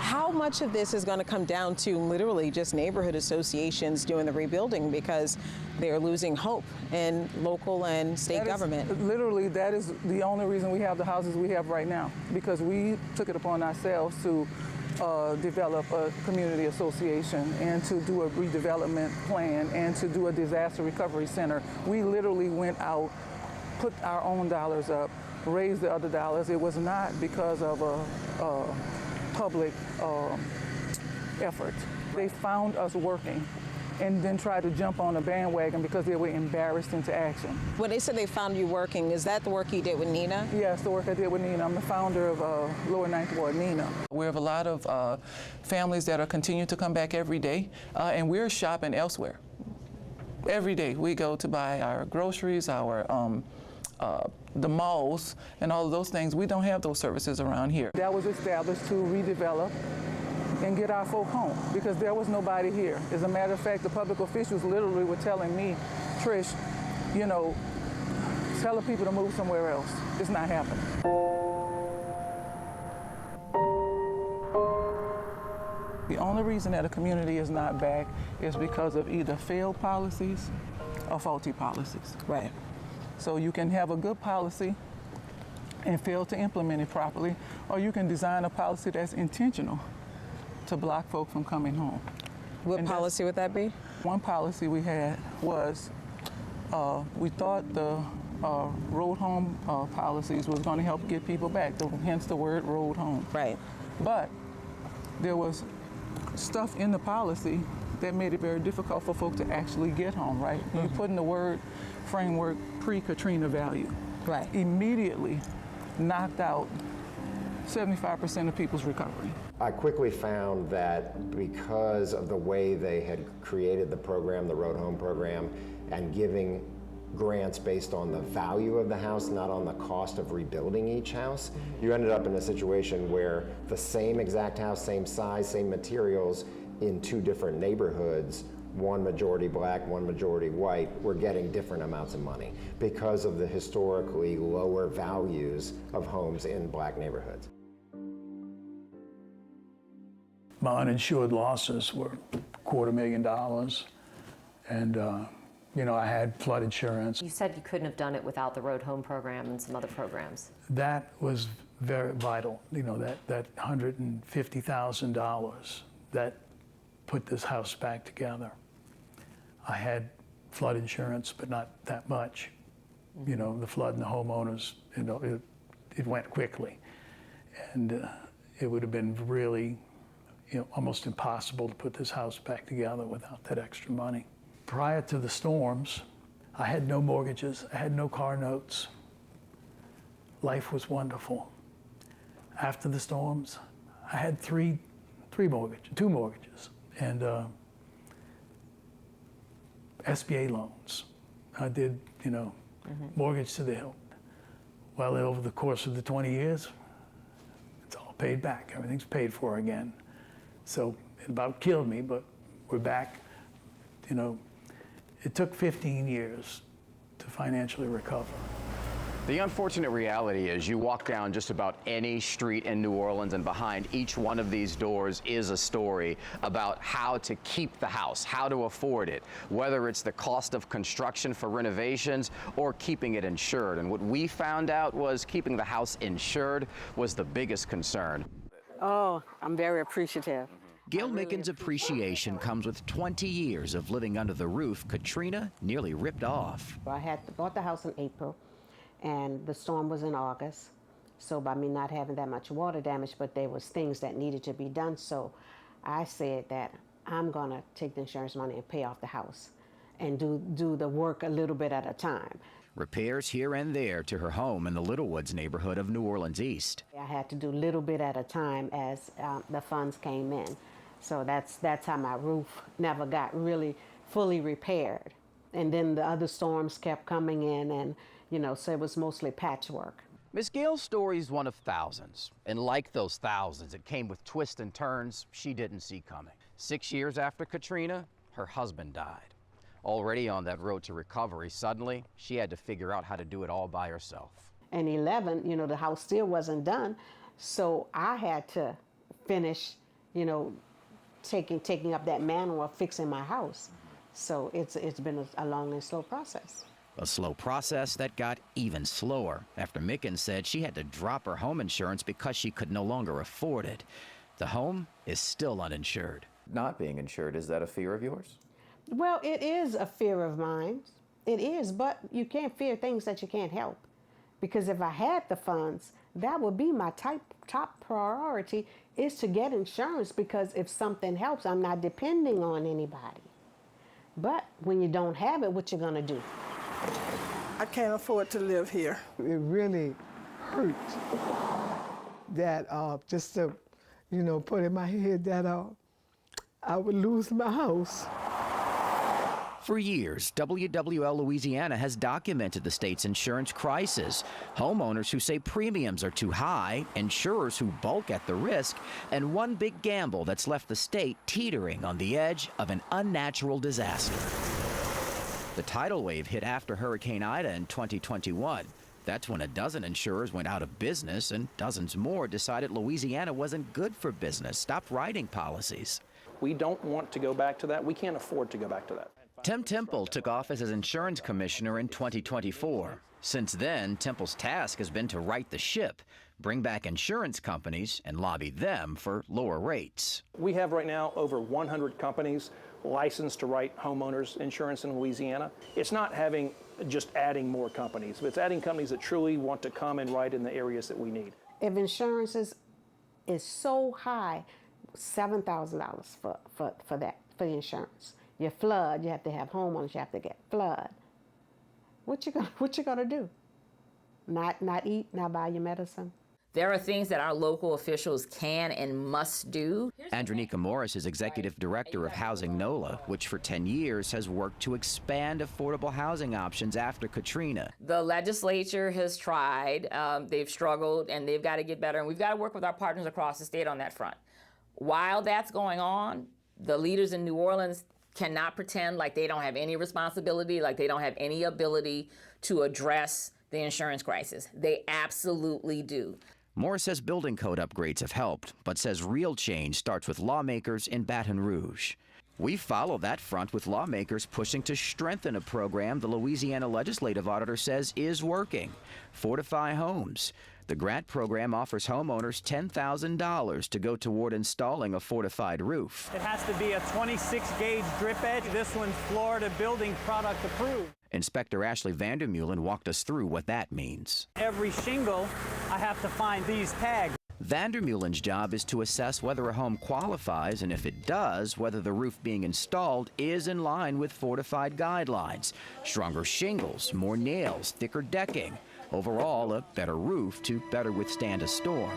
How much of this is going to come down to literally just neighborhood associations doing the rebuilding because they're losing hope in local and state government? Literally, that is the only reason we have the houses we have right now, because we took it upon ourselves to develop a community association and to do a redevelopment plan and to do a disaster recovery center. We literally went out, put our own dollars up, raised the other dollars. It was not because of a public effort. They found us working and then tried to jump on a bandwagon because they were embarrassed into action. When they said they found you working, is that the work you did with Nina? Yes, the work I did with Nina. I'm the founder of Lower Ninth Ward, Nina. We have a lot of families that are continuing to come back every day, and we're shopping elsewhere. Every day we go to buy our groceries, the malls, and all of those things. We don't have those services around here. That was established to redevelop and get our folk home because there was nobody here. As a matter of fact, the public officials literally were telling me, Trish, you know, tell the people to move somewhere else. It's not happening. The only reason that a community is not back is because of either failed policies or faulty policies. Right. So you can have a good policy and fail to implement it properly, or you can design a policy that's intentional to block folk from coming home. What policy would that be? One policy we had was we thought the road home policies was going to help get people back, hence the word road home. Right. But there was stuff in the policy that made it very difficult for folk to actually get home, right? You put in the word framework pre-Katrina value. Right. Immediately knocked out 75% of people's recovery. I quickly found that because of the way they had created the program, the Road Home program, and giving grants based on the value of the house, not on the cost of rebuilding each house, you ended up in a situation where the same exact house, same size, same materials in two different neighborhoods, one majority black, one majority white, were getting different amounts of money because of the historically lower values of homes in black neighborhoods. My uninsured losses were $250,000, and you know, I had flood insurance. You said you couldn't have done it without the Road Home program and some other programs. That was very vital. You know, that $150,000 that put this house back together. I had flood insurance, but not that much. You know, the flood and the homeowners, you know, it went quickly. And it would have been really, you know, almost impossible to put this house back together without that extra money. Prior to the storms, I had no mortgages, I had no car notes. Life was wonderful. After the storms, I had two mortgages, and SBA loans. I did, you know, mortgage to the hilt. Well, over the course of the 20 years, it's all paid back. Everything's paid for again. So it about killed me, but we're back. You know, it took 15 years to financially recover. The unfortunate reality is you walk down just about any street in New Orleans, and behind each one of these doors is a story about how to keep the house, how to afford it, whether it's the cost of construction for renovations or keeping it insured. And what we found out was keeping the house insured was the biggest concern. Oh, I'm very appreciative. Gail Micken's appreciation comes with 20 years of living under the roof Katrina nearly ripped off. I had bought the house in April, and the storm was in August. So by me not having that much water damage, but there was things that needed to be done. So I said that I'm gonna take the insurance money and pay off the house and do the work a little bit at a time. Repairs here and there to her home in the Littlewoods neighborhood of New Orleans East. I had to do a little bit at a time as the funds came in. So that's how my roof never got really fully repaired. And then the other storms kept coming in, and you know, so it was mostly patchwork. Miss Gail's story is one of thousands, and like those thousands, it came with twists and turns she didn't see coming. 6 years after Katrina, her husband died. Already on that road to recovery, suddenly she had to figure out how to do it all by herself. In 11, you know, the house still wasn't done, so I had to finish, you know, taking up that mantle of fixing my house. So it's been a long and slow process. A slow process that got even slower after Micken said she had to drop her home insurance because she could no longer afford it. The home is still uninsured. Not being insured, is that a fear of yours? Well, it is a fear of mine. It is, but you can't fear things that you can't help. Because if I had the funds, that would be my top priority, is to get insurance, because if something helps, I'm not depending on anybody. But when you don't have it, what you gonna do? I can't afford to live here. It really hurt that just to, you know, put in my head that I would lose my house. For years, WWL Louisiana has documented the state's insurance crisis. Homeowners who say premiums are too high, insurers who balk at the risk, and one big gamble that's left the state teetering on the edge of an unnatural disaster. The tidal wave hit after Hurricane Ida in 2021. That's when a dozen insurers went out of business, and dozens more decided Louisiana wasn't good for business, stopped writing policies. We don't want to go back to that. We can't afford to go back to that. Tim Temple took office as insurance commissioner in 2024. Since then, Temple's task has been to right the ship, bring back insurance companies, and lobby them for lower rates. We have right now over 100 companies licensed to write homeowners insurance in Louisiana. It's not just adding more companies, but it's adding companies that truly want to come and write in the areas that we need. If insurance is so high, $7,000 for the insurance. Your flood, you have to have homeowners, you have to get flood. What you gonna do? Not eat, not buy your medicine? There are things that our local officials can and must do. Andronika Morris is executive director of Housing NOLA, which for 10 years has worked to expand affordable housing options after Katrina. The legislature has tried, they've struggled, and they've got to get better, and we've got to work with our partners across the state on that front. While that's going on, the leaders in New Orleans cannot pretend like they don't have any responsibility, like they don't have any ability to address the insurance crisis. They absolutely do. Morris says building code upgrades have helped, but says real change starts with lawmakers in Baton Rouge. We follow that front with lawmakers pushing to strengthen a program the Louisiana Legislative Auditor says is working: Fortify Homes. The grant program offers homeowners $10,000 to go toward installing a fortified roof. It has to be a 26-gauge drip edge. This one's Florida Building Product approved. Inspector Ashley Vandermeulen walked us through what that means. Every shingle, I have to find these tags. Vandermeulen's job is to assess whether a home qualifies, and if it does, whether the roof being installed is in line with fortified guidelines. Stronger shingles, more nails, thicker decking. Overall, a better roof to better withstand a storm.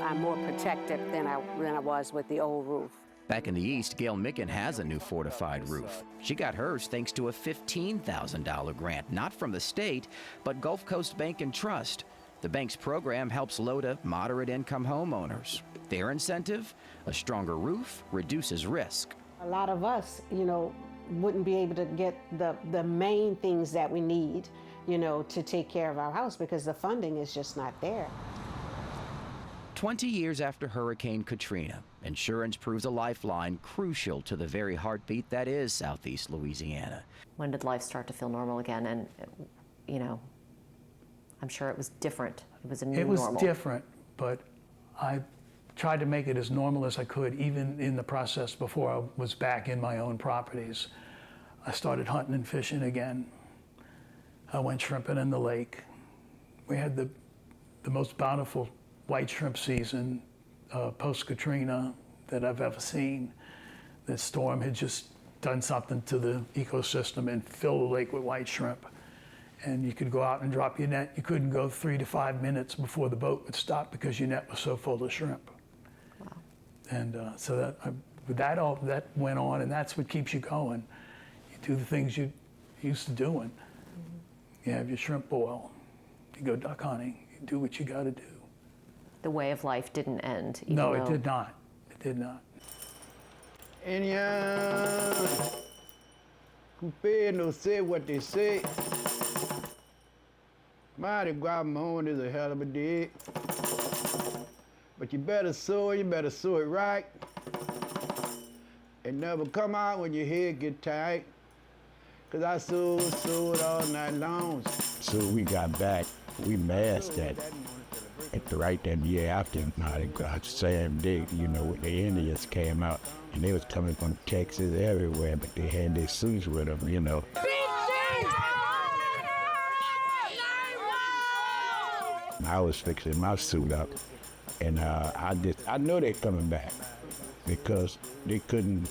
I'm more protective than I was with the old roof. Back in the East, Gail Micken has a new fortified roof. She got hers thanks to a $15,000 grant, not from the state, but Gulf Coast Bank and Trust. The bank's program helps low to moderate income homeowners. Their incentive? A stronger roof reduces risk. A lot of us, wouldn't be able to get the main things that we need, to take care of our house because the funding is just not there. 20 years after Hurricane Katrina, insurance proves a lifeline crucial to the very heartbeat that is Southeast Louisiana. When did life start to feel normal again? And, I'm sure it was different. It was a new normal. It was different, but I tried to make it as normal as I could, even in the process before I was back in my own properties. I started hunting and fishing again. I went shrimping in the lake. We had the most bountiful white shrimp season post-Katrina that I've ever seen. The storm had just done something to the ecosystem and filled the lake with white shrimp. And you could go out and drop your net. You couldn't go 3 to 5 minutes before the boat would stop because your net was so full of shrimp. Wow. And so that went on, and that's what keeps you going. You do the things you used to doing. Mm-hmm. You have your shrimp boil. You go duck hunting. You do what you got to do. The way of life didn't end. No, it did not. It did not. Who no say what they say. Mardi Gras moon is a hell of a day. But you better sew it right. And never come out when your head get tight. Cause I sewed all night long. So we got back, we masked that. At the right that year after Mardi Gras, same day, the Indians came out. And they was coming from Texas everywhere, but they had their suits with them, I was fixing my suit up, and I know they're coming back because they couldn't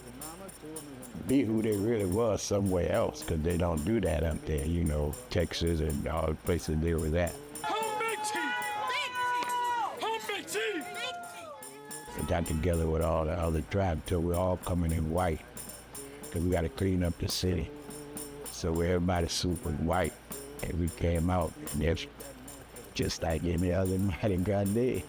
be who they really was somewhere else because they don't do that up there, Texas and all the places they was at. They got together with all the other tribes till we're all coming in white because we got to clean up the city. So everybody's suit was white, and we came out, and it's just like any other Mardi Gras day.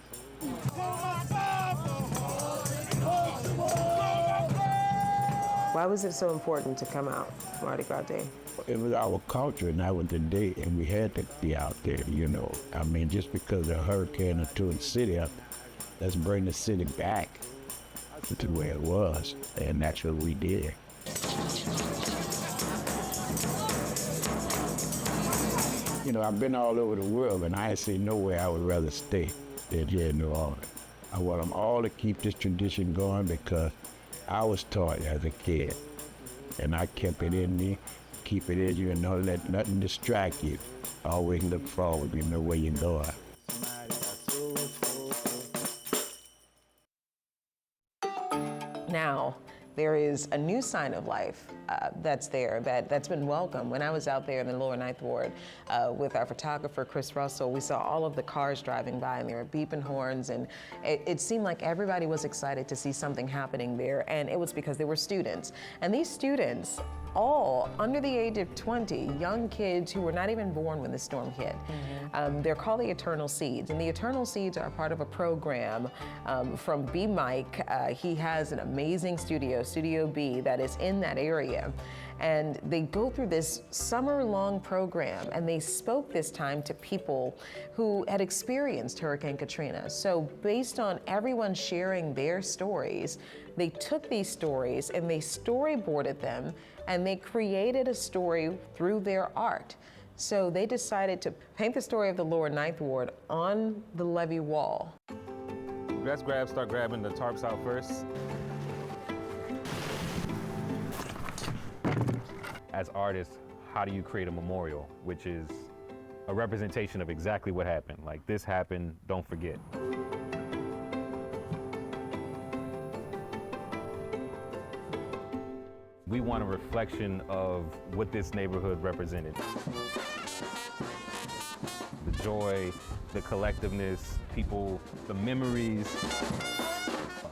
Why was it so important to come out Mardi Gras Day? It was our culture, and that was the day, and we had to be out there, I mean, just because of a hurricane or two in the city, let's bring the city back to the way it was, and that's what we did. I've been all over the world, and I ain't seen nowhere I would rather stay than here in New Orleans. I want them all to keep this tradition going because I was taught as a kid, and I kept it in me, keep it in you, and don't let nothing distract you. Always look forward, you know where you're going. Now, there is a new sign of life that's there, that's been welcome. When I was out there in the lower Ninth Ward with our photographer, Chris Russell, we saw all of the cars driving by and they were beeping horns, and it seemed like everybody was excited to see something happening there, and it was because they were students. And these students, all under the age of 20, young kids who were not even born when the storm hit. Mm-hmm. They're called the Eternal Seeds, and the Eternal Seeds are part of a program from B. Mike. He has an amazing studio, Studio B, that is in that area. And they go through this summer-long program, and they spoke this time to people who had experienced Hurricane Katrina. So based on everyone sharing their stories, they took these stories and they storyboarded them, and they created a story through their art. So they decided to paint the story of the Lower Ninth Ward on the levee wall. Let's start grabbing the tarps out first. As artists, how do you create a memorial, which is a representation of exactly what happened? Like, this happened, don't forget. We want a reflection of what this neighborhood represented. The joy, the collectiveness, people, the memories.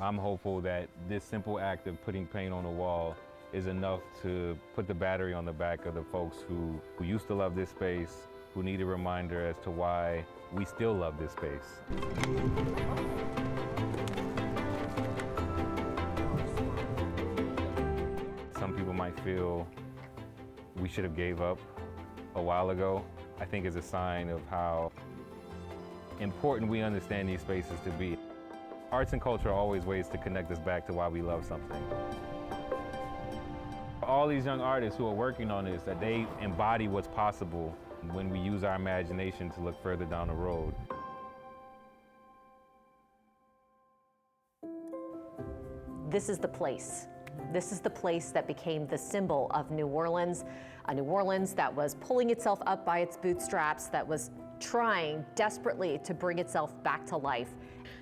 I'm hopeful that this simple act of putting paint on the wall is enough to put the battery on the back of the folks who used to love this space, who need a reminder as to why we still love this space. Some people might feel we should have gave up a while ago. I think it's a sign of how important we understand these spaces to be. Arts and culture are always ways to connect us back to why we love something. All these young artists who are working on this, that they embody what's possible when we use our imagination to look further down the road. This is the place. This is the place that became the symbol of New Orleans, a New Orleans that was pulling itself up by its bootstraps, that was trying desperately to bring itself back to life.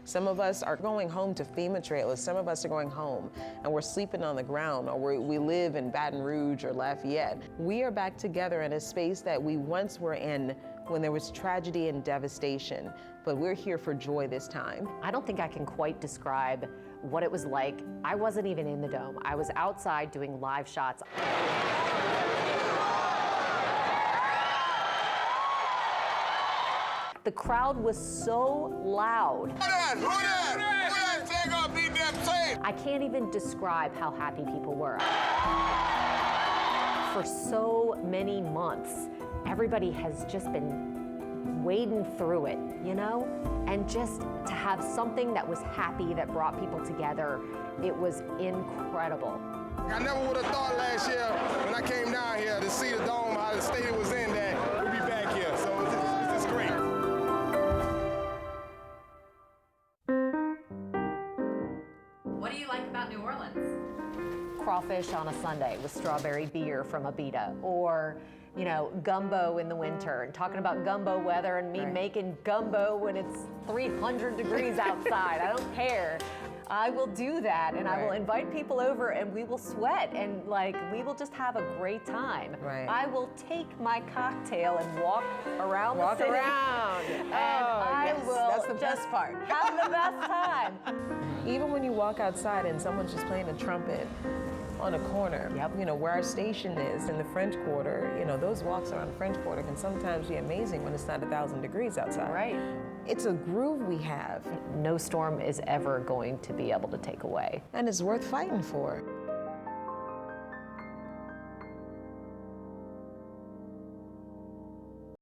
Some of us are going home to FEMA trailers. Some of us are going home and we're sleeping on the ground, or we live in Baton Rouge or Lafayette. We are back together in a space that we once were in when there was tragedy and devastation, but we're here for joy this time. I don't think I can quite describe what it was like. I wasn't even in the dome. I was outside doing live shots. The crowd was so loud. I can't even describe how happy people were. For so many months, everybody has just been wading through it, you know? And just to have something that was happy, that brought people together, it was incredible. I never would have thought last year when I came down here to see the dome, how the state it was in, that we'd be back here. So it's just great. What do you like about New Orleans? Crawfish on a Sunday with strawberry beer from Abita, or you know, gumbo in the winter, and talking about gumbo weather and me making gumbo when it's 300 degrees outside. I don't care. I will do that, and I will invite people over, and we will sweat, and like we will just have a great time. I will take my cocktail and walk around the city. And I will that's the best part. Have the best time. Even when you walk outside and someone's just playing a trumpet on a corner, you know, where our station is in the French Quarter, you know, those walks around the French Quarter can sometimes be amazing when it's not 1,000 degrees outside. Right. It's a groove we have. No storm is ever going to be able to take away. And it's worth fighting for.